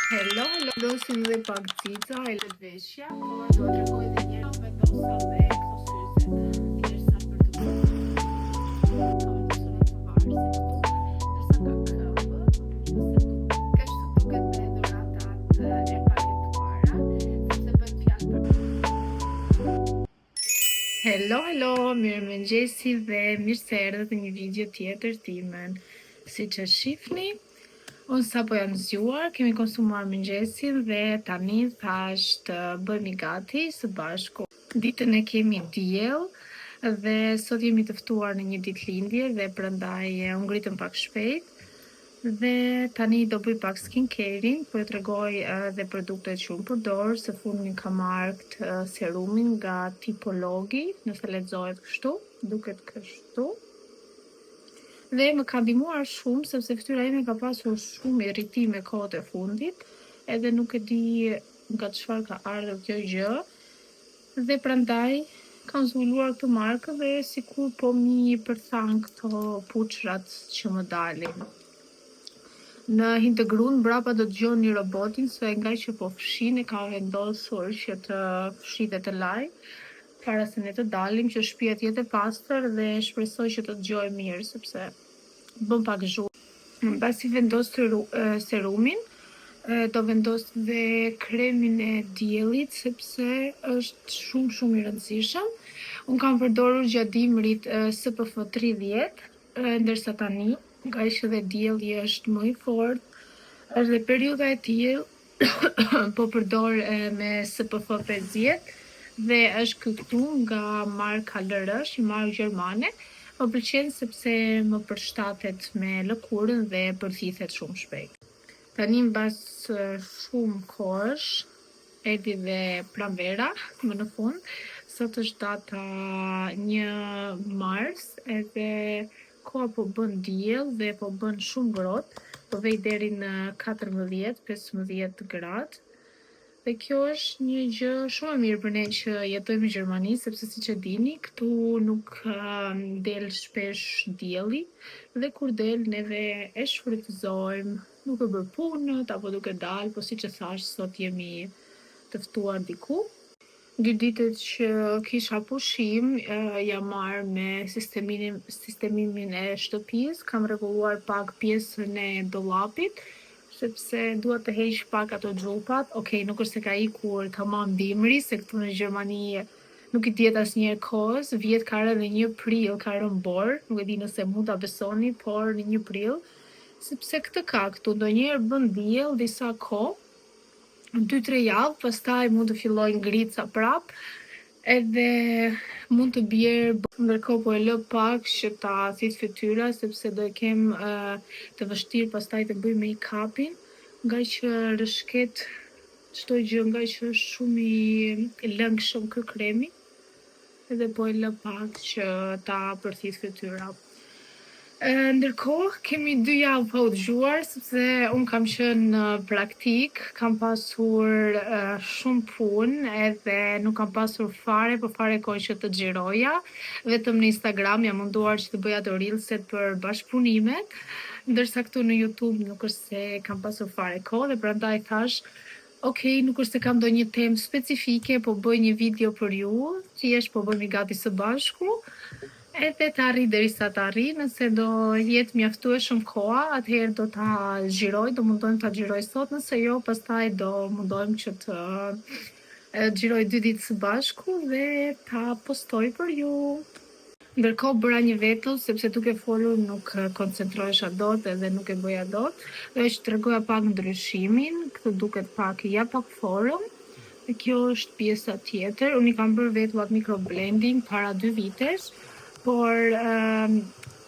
Hello, vendosin dhe pak cica e lëveshja, por do të tregoj edhe një herë vendosa dhe këto syze. Thjesht sa për të bërë ka vendosur në të varë, se këtu nëse ka këmbë, kështu duket me dhuratat e paketuara, sepse bëhet fjalë për Hello, mirëmëngjesi dhe mirë se erdhët në një video tjetër timen. Siç e shihni, unë sapo jam zgjuar, kemi konsumuar mëngjesin dhe tani thash të bëhemi gati së bashku. Ditën e kemi diell dhe sot jemi të ftuar në një ditëlindje dhe prandaj u ngritëm pak shpejt. Dhe tani do bëj pak skincare-in, po ju tregoj dhe produktet që unë përdor. Së fundmi kam marrë këtë serumin nga Tipologi, nëse lexohet kështu, duket kështu. Dhe më ka ndihmuar shumë sepse fytyra ime ka pasur shumë irritime kohët e fundit, edhe nuk e di nga çfarë ka ardhur kjo gjë. Dhe prandaj kam zbuluar këtë markë dhe sikur po mi përthan këto puçrat që më dalin. Në Hintegrunë mbrapa do dëgjoni robotin se nga që po fshin e ka vendosur që të fshi dhe të laj para se ne të dalim, që shtëpia të jetë e pastër dhe shpresoj që të dëgjoj mirë sepse bën pak zhurmë. Mbasi vendos serumin, do vendos dhe kremin e diellit sepse është shumë i rëndësishëm. Unë kam përdorur gjatë dimrit SPF 30, ndërsa tani, nga që dhe dielli është më i fortë, është dhe periudha e tillë, po përdor me SPF 50 dhe është këtu nga marka LR, një markë gjermane. Më pëlqen sepse më përshtatet me lëkurën dhe përthithet shumë shpejt. Tani mbas shumë kohësh, erdhi dhe pranvera më në fund. Sot është data 1 mars, edhe koha po bën diell dhe po bën shumë ngrohtë, po vej deri në 14-15 gradë. Dhe kjo është një gjë shumë e mirë për ne që jetojmë në Gjermani, sepse siç e dini, këtu nuk del shpesh dielli dhe kur del neve e shfrytëzojmë, duke bërë punët apo duke dalë, po siç e thash, sot jemi të ftuar diku. 2 ditët që kisha pushim, jam marrë me sistemimin e shtëpisë, kam rregulluar pak pjesën e dollapit, sepse dua të heq pak ato xhupat. Okej, nuk është se ka ikur tamam dimri, se këtu në Gjermani nuk i diet asnjëherë kohës, vjet ka rënë në 1 prill, ka rënë bor, nuk e di nëse mund ta besoni, por në 1 prill, sepse këtë ka këtu, ndonjëherë bën diell disa kohë, 2-3 javë, pastaj mund të fillojë ngrica prap, edhe mund të bjerë, ndërkohë po e lë pak që ta thith fytyra, sepse do e kem të vështirë pastaj të bëj make-upin, nga që rëshket çdo gjë, nga që është shumë i lëngshëm ky kremi, edhe po e lë pak që ta përthith fytyra. Ndërkohë, kemi 2 javë pa u dëgjuar, sepse unë kam qenë në praktik, kam pasur shumë punë, edhe nuk kam pasur fare kohë që të xhiroja. Vetëm në Instagram jam munduar që të bëja ato reelset për bashkëpunimet, ndërsa këtu në YouTube nuk është se kam pasur fare kohë, dhe prandaj thash, okej, nuk është se kam ndonjë temë specifike, po bëj një video për ju, thjesht po bëhemi gati së bashku. Edhe të arri derisa të arri, nëse do jetë mjaftueshëm koha, atëherë do ta xhiroj, do mundohem ta xhiroj sot, nëse jo, pastaj do mundohem që të xhiroj 2 ditë së bashku dhe ta postoj për ju. Ndërkohë bëra një vetull, sepse duke folur nuk koncentrohesha dot edhe nuk e bëja dot. Dhe që tregoja pak ndryshimin, këtë duket pak forëm, dhe kjo është pjesa tjetër. Unë i kam bërë vetullat microblending para 2 vitesh, por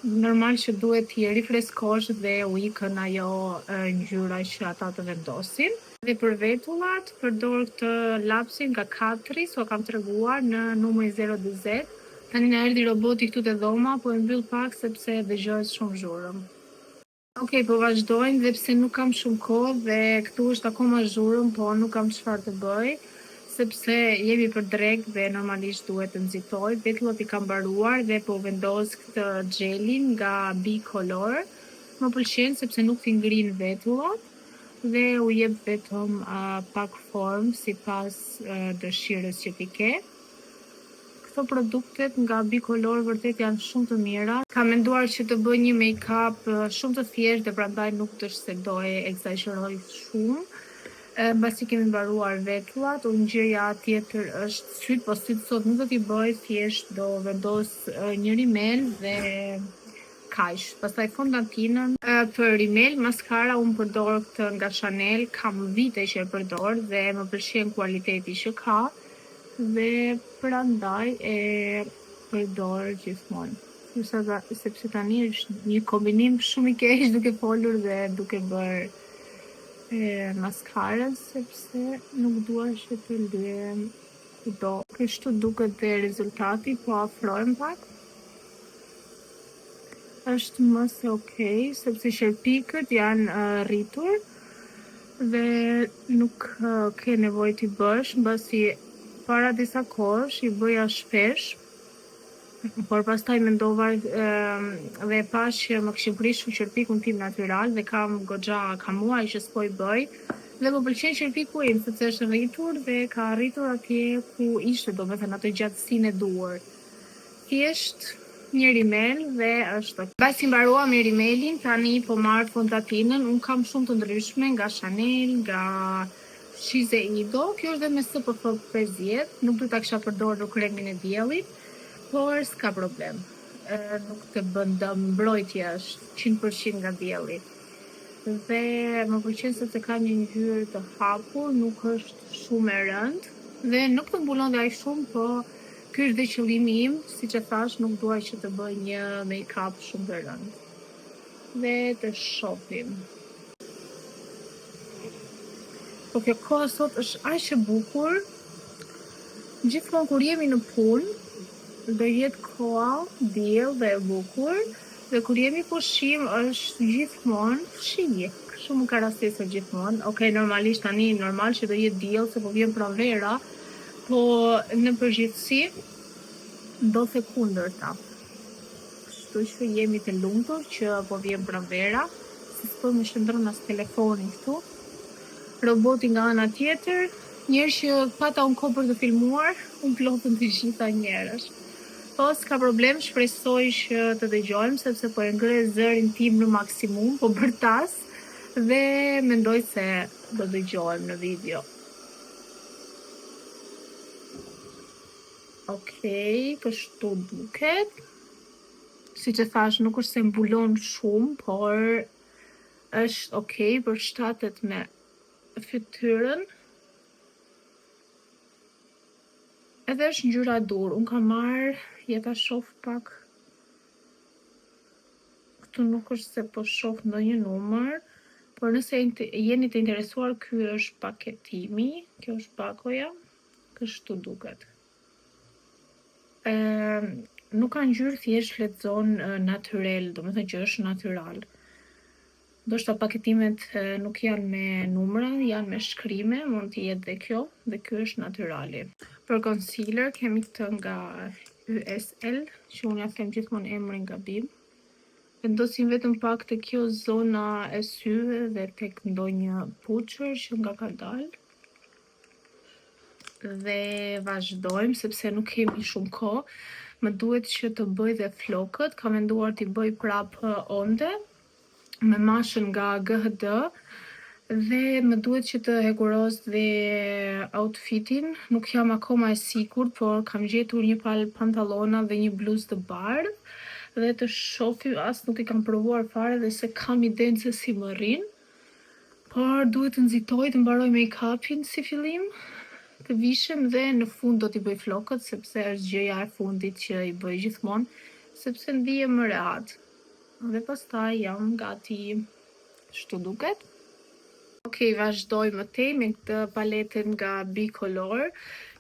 normal që duhet t'i rifreskosh dhe u ikën ajo ngjyra që ata të vendosin. Dhe për vetullat, përdor këtë lapsin nga Katri, so kam treguar në numrin 020. Tani na erdhi roboti këtu te dhoma, po e mbyll pak sepse dëgjohet shumë zhurmë. Okej, po vazhdojmë, dhe pse nuk kam shumë kohë dhe këtu është akoma zhurmë, po nuk kam çfarë të bëj, sepse jemi për drek dhe normalisht duhet të nxitoj. Vetullat i kam mbaruar dhe po vendos këtë xhelin nga Bicolor. Më pëlqen sepse nuk t'i ngrin vetullat. dhe u jep vetëm pak formë sipas dëshirës që ti ke. Këto produktet nga Bicolor vërtet janë shumë të mira. Kam menduar që të bëj një make-up shumë të thjeshtë dhe prandaj nuk të shsedoj egzagjeroj shumë. Mbasi kemi mbaruar vetullat, gjëja tjetër është syt, po syt sot nuk do t'i bëj, thjesht do vendos një rimel dhe kaq. Pastaj fondatinën. Për rimel, maskara unë përdor këtë nga Chanel, kam vite që e përdor dhe më pëlqen kualiteti që ka dhe prandaj e përdor gjithmonë. Sepse tani është një kombinim shumë i keq duke folur dhe duke bërë maskarën, sepse nuk dua që të lyem kudo. Kështu duket dhe rezultati, po afrojmë pak. Është më se okay, sepse sherpikët janë rritur dhe nuk ke nevojë t'i bësh, mbasi para disa kohësh i bëja shpesh, por pastaj mendova dhe pash që më kishin prishur sherpikun tim natyral dhe kam muaj që s'po i bëj dhe më pëlqen sherpiku im sepse është rritur dhe ka rritur atje ku ishte, domethënë atë gjatësinë e duhur. Thjesht një rimel dhe është. Mbasi mbaruam me rimelin, tani po marr fondatinën. Unë kam shumë të ndryshme nga Chanel, nga Shiseido. Kjo është dhe me SPF 50, nuk do ta kisha përdorur kremin e diellit, por s'ka problem. Nuk të bën dëm, mbrojtja është 100% nga dielli. Dhe më pëlqen sepse ka një ngjyrë të hapur, nuk është shumë e rëndë dhe nuk të mbulon dhe aq shumë, po ky është dhe qëllimi im, siç e thash, nuk dua që të bëj një make-up shumë të rëndë. Dhe të shohim. Po kjo koha sot është aq e bukur. Gjithmonë kur jemi në punë, do jetë koha diell dhe e bukur, dhe kur jemi pushim është gjithmonë shi. Kështu më ka rastesur gjithmonë. Okej, normalisht tani normal që do jetë diell se po vjen pranvera, po në përgjithësi do the kundërta. Kështu që jemi të lumtur që po vjen pranvera, se s'po më shndron as telefoni këtu. Roboti nga ana tjetër, njerë që pata unë kohë për të filmuar, unë plotën të gjitha njerësh. Po s'ka problem, shpresoj që të dëgjojmë, sepse po e ngre zërin tim në maksimum, po bërtas, dhe mendoj se do dëgjojmë në video. Okej, kështu duket. Si që thash, nuk është se mbulon shumë, por është okej, përshtatet me fytyrën. Edhe është ngjyra dur. Unë kam marrë, jeta shoh pak. Këtu nuk është se po shoh ndonjë numër, por nëse jeni të interesuar, ky është paketimi, kjo është pakoja, kështu duket. Nuk ka ngjyrë, thjesht lexon natyrel, domethënë që është natyral. Ndoshta paketimet nuk janë me numra, janë me shkrime, mund të jetë dhe kjo, dhe ky është natyrali. Për concealer kemi këtë nga YSL, që unë ja them gjithmonë emrin gabim. Vendosim vetëm pak të kjo zona e syve dhe tek ndonjë puçër që nga ka dalë. Dhe vazhdojmë, sepse nuk kemi shumë kohë. Më duhet që të bëj dhe flokët, kam menduar t'i bëj prapë onde, me mashën nga GHD, dhe më duhet që të hekuros dhe outfitin. Nuk jam akoma e sigurt, por kam gjetur një palë pantallona dhe një bluzë të bardhë, dhe të shohim, as nuk i kam provuar fare dhe se kam idenë se si më rrin, por duhet të nxitoj të mbaroj make-upin si fillim, të vishem dhe në fund do t'i bëj flokët, sepse është gjëja e fundit që i bëj gjithmonë, sepse ndihem më rehat. Dhe pastaj jam gati. Kështu duket. Okej, vazhdoj më tej me këtë paletën nga Bicolor,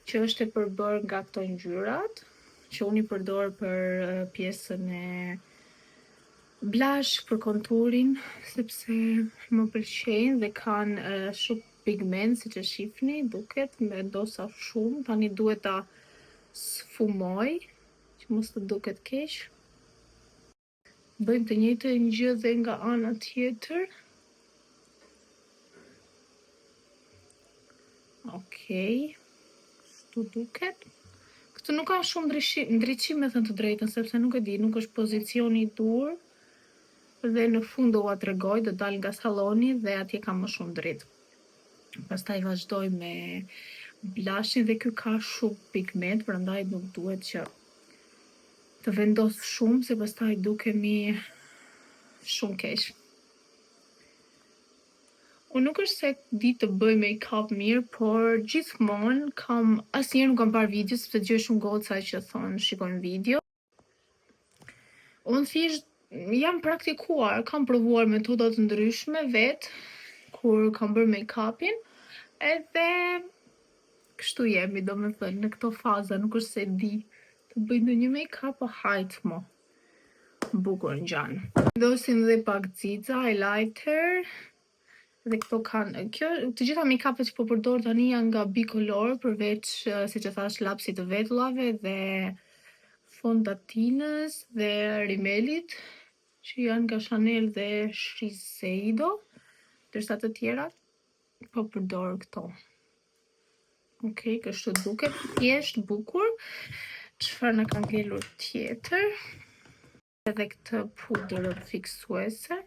që është e përbërë nga këto ngjyrat, që unë i përdor për pjesën e blush, për konturin, sepse më pëlqejnë dhe kanë shumë pigment, siç e shihni, duket, me dosa shumë. Tani duhet ta sfumoj, që mos të duket keq. Bëjmë të njëjtën gjë dhe nga ana tjetër. Okej, shtu duket. Këtë nuk ka shumë ndriçim me thënë të drejtën, sepse nuk e di, nuk është pozicioni i dur. Dhe në fund do ua tregoj, do dal nga salloni dhe atje ka më shumë dritë. Pastaj vazhdoj me blushin dhe ky ka shumë pigment, prandaj nuk duhet që të vendos shumë, se pastaj dukemi shumë keq. Unë nuk është se di të bëj make-up mirë, por gjithmonë asnjëherë nuk kam parë video, sepse dëgjoj shumë goca që thonë shikojnë video. Unë thjesht jam praktikuar, kam provuar metoda të ndryshme vetë kur kam bërë make-upin, edhe kështu jemi, domethënë në këto faza, nuk është se di të bëj ndonjë make-up, po hajt mo. Bukur ngjan. Vendosim dhe pak xixa, highlighter. Dhe këto kanë, të gjitha make-upet që po përdor tani janë nga Bicolor, përveç, siç e thash, lapsit të vetullave dhe fondatinës dhe rimelit, që janë nga Chanel dhe Shiseido, ndërsa të tjerat po përdor këto. Okej, kështu duket, thjesht bukur. Çfarë na ka ngelur tjetër? Edhe këtë pudër fiksuese,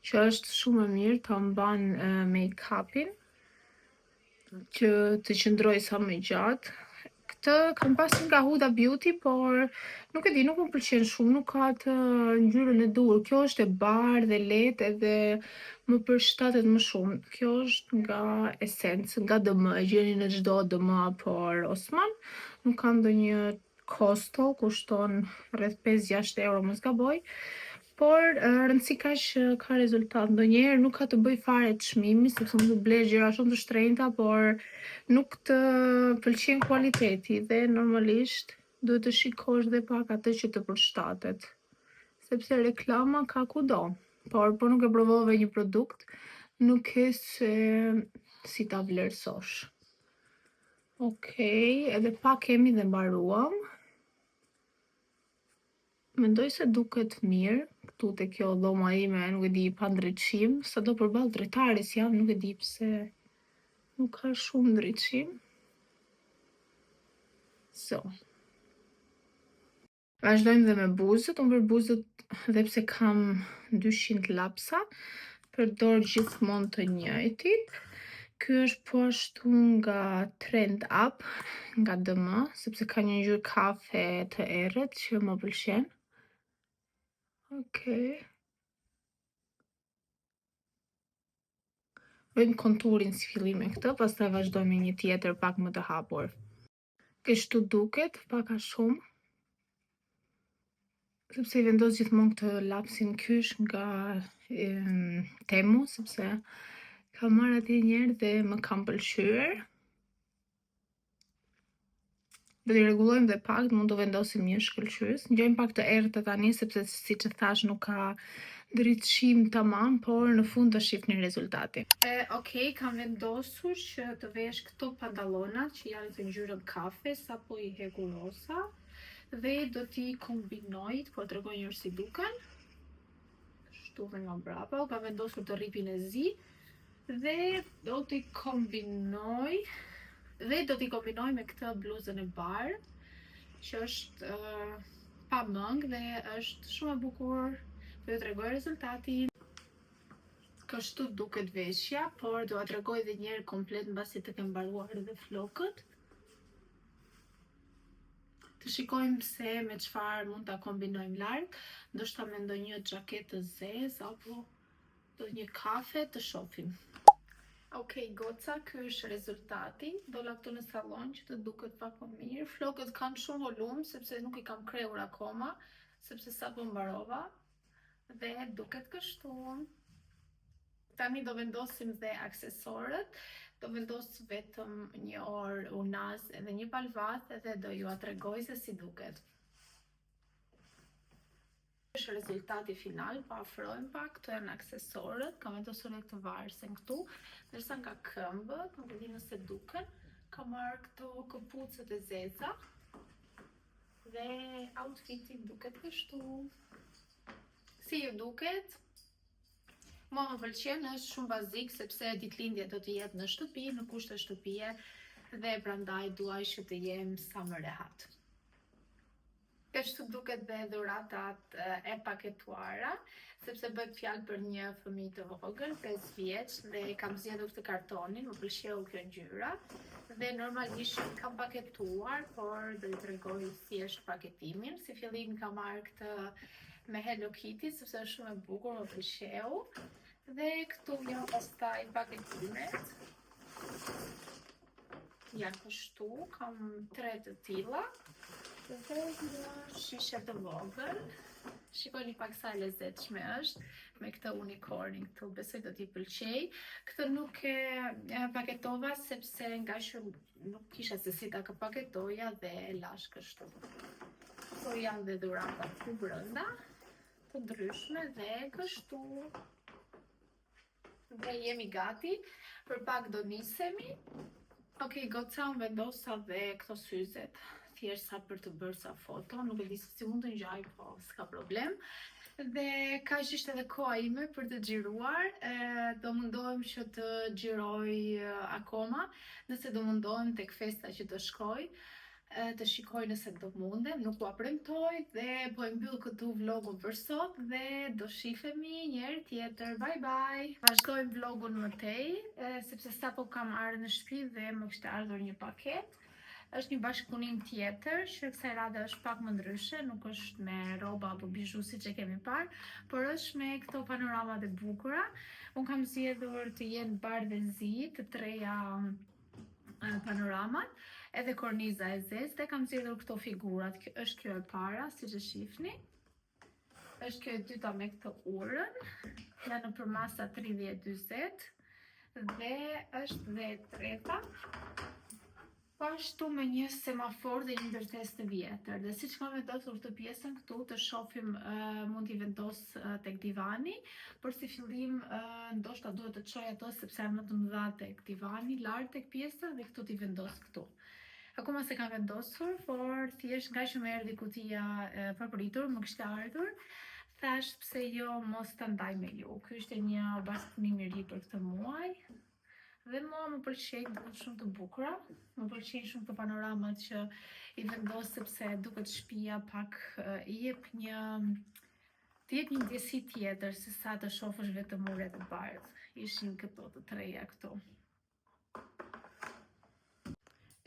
që është shumë e mirë ta mban make-upin, që të qëndroj sa më gjatë. Këtë kam pasur nga Huda Beauty, por nuk e di, nuk më pëlqen shumë, nuk ka të ngjyrën e dur. Kjo është e bardhë dhe lehtë edhe më përshtatet më shumë. Kjo është nga Essence, nga DM, e gjeni në çdo DM apo Rossmann. Nuk ka ndonjë kosto, kushton rreth 5-6 euro, mos gaboj. Por rëndësi ka që ka rezultat. Ndonjëherë nuk ka të bëj fare çmimi, sepse mund të blesh gjëra shumë të shtrenjta, por nuk të pëlqen kualiteti dhe normalisht duhet të shikosh dhe pak atë që të përshtatet. Sepse reklama ka kudo, por po nuk e provove një produkt, nuk e se si ta vlerësosh. Okej, edhe pak kemi dhe mbaruam. Mendoj se duket mirë, këtu te kjo dhoma ime, nuk e di, pa ndriçim, sado përballë dritares jam, nuk e di pse nuk ka shumë ndriçim. So. Vazhdojmë dhe me buzët, unë për buzët dhe pse kam 200 lapsa, përdor gjithmonë të njëjtit. Ky është po ashtu nga Trend Up, nga DM, sepse ka një ngjyrë kafe të errët që më pëlqen. Okej. Bëjmë konturin si fillim me këtë, pastaj vazhdojmë me një tjetër pak më të hapur. Kështu duket, pak a shumë. Sepse i vendos gjithmonë këtë lapsin kyç nga Temu, sepse kam marrë atje një herë dhe më kam pëlqyer. Do t'i rregullojmë dhe pak, mund të vendosim një shkëlqyes. Ngjojmë pak të errët tani, sepse siç e thash nuk ka ndriçim tamam, por në fund të shihni rezultatin. Okej, kam vendosur që të vesh këto pantallona që janë të ngjyrën kafe, sapo i hekur rosa, dhe do t'i kombinoj, po t'tregoj njërë si duken. Kështu dhe nga brapa, kam vendosur të rripin e zi, dhe do t'i kombinoj me këtë bluzën e barë, që është pa mëng dhe është shumë e bukur. Do t'ju tregoj rezultatin. Kështu duket veshja, por do t'ju tregoj edhe një herë komplet mbasi të kem mbaruar edhe flokët. Të shikojmë se me çfarë mund ta kombinojmë larg, ndoshta me ndonjë xhaketë të zezë apo ndonjë kafe, të shohim. Okej, goca, ky është rezultati. Dola këtu në sallon që të duket pak më mirë. Flokët kanë shumë volum, sepse nuk i kam krehur akoma, sepse sapo mbarova. Dhe duket kështu. Tani do vendosim dhe aksesorët. Do vendos vetëm një orë unaz edhe një balvath, edhe do ju tregoj se si duket. Është rezultati final, pa afrojmë pak, këto janë aksesorët, kam vendosur edhe këtë varsen këtu, ndërsa nga këmbët, nuk e di nëse duken, kam marrë këto këpucët e zeza dhe outfiti duket kështu. Si ju duket? Mua më pëlqen, është shumë bazik sepse ditëlindja do të jetë në shtëpi, në kushte shtëpie dhe prandaj duaj që të jem sa më rehat. Kështu duket dhe dhuratat e paketuara, sepse bëhet fjalë për një fëmijë të vogël, 5 vjeç, dhe kam zgjedhur këtë kartonin, më pëlqeu kjo ngjyra dhe normalisht kam paketuar, por do t'i tregoj thjesht paketimin. Si fillim kam marrë këtë me Hello Kitty sepse është shumë e bukur, më pëlqeu. Dhe këtu janë pastaj paketimet. Janë kështu, kam 3 të tilla. Dhe një shishe të vogël. Shikoni pak sa lezetshme është me këtë unicornin këtu, besoj do t'i pëlqej. Këtë nuk e paketova sepse nga shumë nuk kisha se si ta paketoja dhe lash kështu. Këto janë dhe dhurata këtu brenda, të ndryshme dhe kështu. Dhe jemi gati, për pak do nisemi. Okej, goca unë vendosa dhe këto syzet, thjesht sa për të bërë sa foto, nuk e di se si mund të ngjaj, po s'ka problem. Dhe kaq ishte edhe koha ime për të xhiruar, do mundohem që të xhiroj akoma, nëse do mundohem tek festa që do shkoj, të shikoj nëse do mundem, nuk ua premtoj dhe po e mbyll këtu vlogun për sot dhe do shifemi një herë tjetër. Bye bye. Vazhdojmë vlogun më tej, sepse sapo kam ardhur në shtëpi dhe më kishte ardhur një paketë. Është një bashkëpunim tjetër, që kësaj radhe është pak më ndryshe, nuk është me rroba apo bizhu siç e kemi parë, por është me këto panoramat e bukura. Unë kam zgjedhur të jenë bardhë dhe zi, të treja panoramat, edhe korniza e zezë, dhe kam zgjedhur këto figurat. Është kjo e para, siç e shihni. Është kjo e dyta me këtë urën, janë në përmasa 30-40, dhe është dhe e treta. Po ashtu me një semafor dhe një ndërtesë të vjetër. Dhe siç kam vendosur këtë pjesën këtu të shohim, mund t'i vendos tek divani, por si fillim ndoshta duhet të çoj ato sepse janë më të mëdha tek divani, lart tek pjesa, dhe këtu t'i vendos këtu. Akoma se kam vendosur, por thjesht nga që më erdhi kutia përpritur, më kishte ardhur, thash pse jo mos ta ndaj me ju. Ky ishte një bashkëpunim i ri për këtë muaj. Dhe mua më pëlqejnë, duket shumë të bukura. Më pëlqejnë shumë të panoramat që i vendos sepse duket shtëpia pak i jep një ndjesi tjetër se sa të shohësh vetëm ure të bardhë. Ishin këto të treja këtu.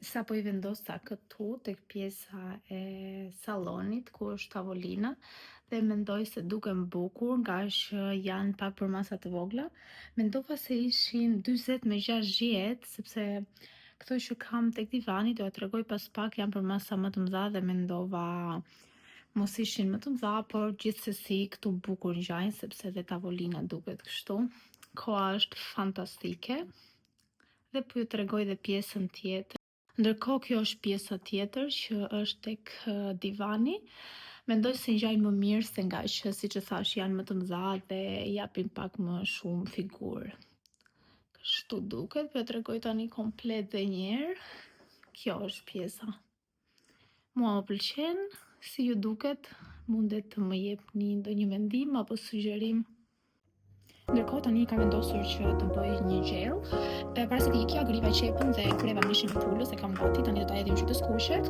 Sa po i vendosa këtu tek pjesa e sallonit ku është tavolina, dhe mendoj se duken bukur nga që janë pak përmasa të vogla. Mendova se ishin 40x60, sepse këto që kam tek divani do t'ja tregoj pas pak, janë përmasa më të mëdha dhe mendova mos ishin më të mëdha, por gjithsesi këtu bukur ngjajnë sepse dhe tavolina duket kështu. Koha është fantastike. Dhe po ju tregoj dhe pjesën tjetër. Ndërkohë kjo është pjesa tjetër që është tek divani. Mendoj se ngjajnë më mirë se nga që, siç e thash, janë më të mëdha dhe japin pak më shumë figurë. Kështu duket, po e tregoj tani komplet dhe një herë. Kjo është pjesa. Mua më pëlqen, si ju duket, mundet të më jepni ndonjë mendim apo sugjerim. Ndërkohë tani kam vendosur që të bëj një gjell. Para se të ikja, griva qepën dhe kreva mishin në pulës, e kam gati, tani do ta hedhim që të skuqet.